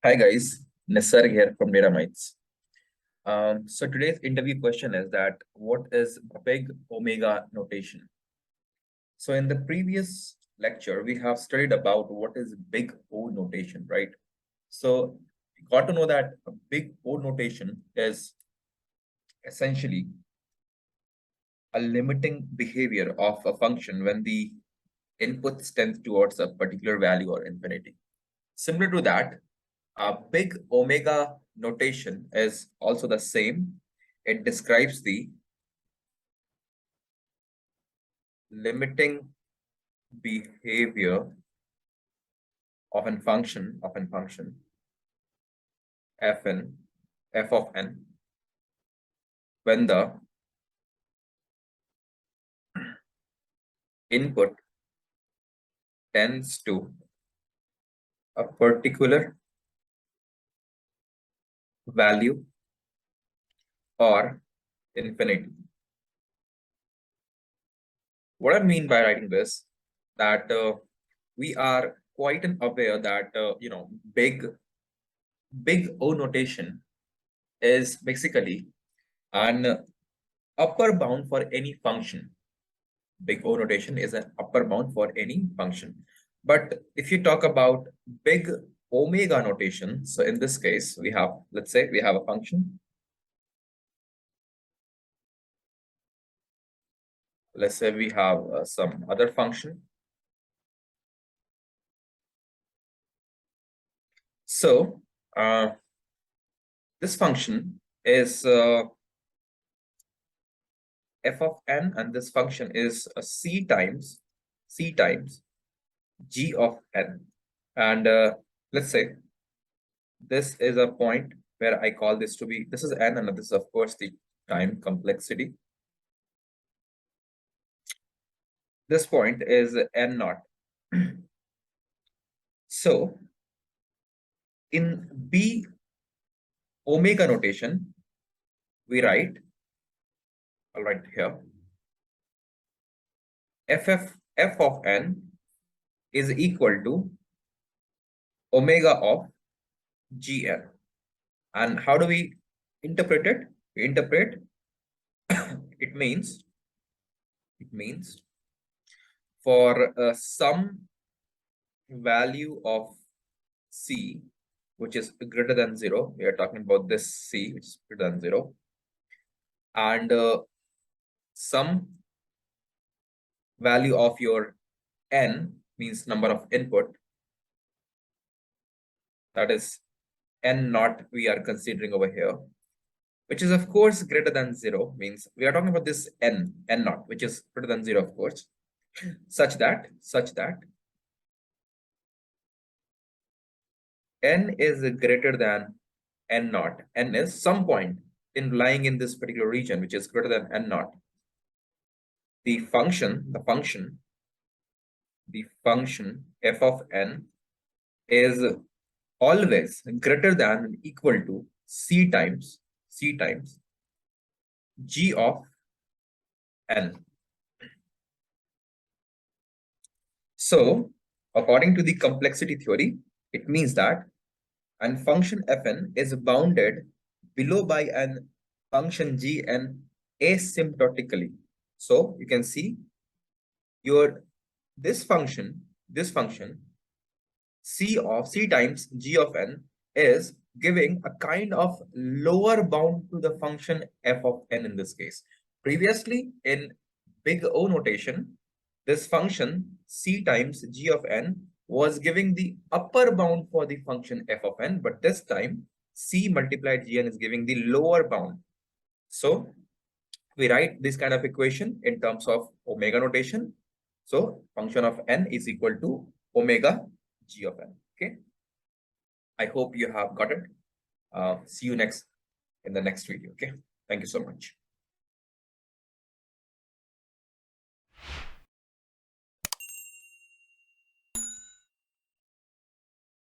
Hi guys, Nisar here from DataMites. So today's interview question is that what is big omega notation? So in the previous lecture, we have studied about what is big O notation, right? So we got to know that a big O notation is essentially a limiting behavior of a function when the inputs tend towards a particular value or infinity. Similar to that, a big omega notation is also the same. It describes the limiting behavior of a function f of n when the input tends to a particular value or infinity. What I mean by writing this, that we are quite aware that big O notation is basically an upper bound for any function. Big O notation is an upper bound for any function. But if you talk about big omega notation, so in this case, we have, let's say we have a function. Let's say we have some other function. So this function is f of n, and this function is c times g of n. And let's say this is a point where I call this to be, this is n, and this is of course the time complexity. This point is n naught. So in b omega notation, we write, I'll write here, f of n is equal to omega of gn. And how do we interpret it? We interpret it means for some value of c which is greater than 0, we are talking about this c which is greater than 0, and some value of your n means number of input, that is n naught we are considering over here, which is of course greater than 0, means we are talking about this n naught which is greater than 0, of course, such that n is greater than n naught. N is some point lying in this particular region which is greater than n naught. The function f of n is always greater than or equal to c times g of n. So according to the complexity theory, it means that a function fn is bounded below by an function gn asymptotically. So you can see this function c times g of n is giving a kind of lower bound to the function f of n in this case. Previously in big O notation, this function c times g of n was giving the upper bound for the function f of n, but this time c multiplied gn is giving the lower bound. So we write this kind of equation in terms of omega notation. So function of n is equal to omega g of n. Okay. I hope you have got it. See you in the next video. Okay. Thank you so much.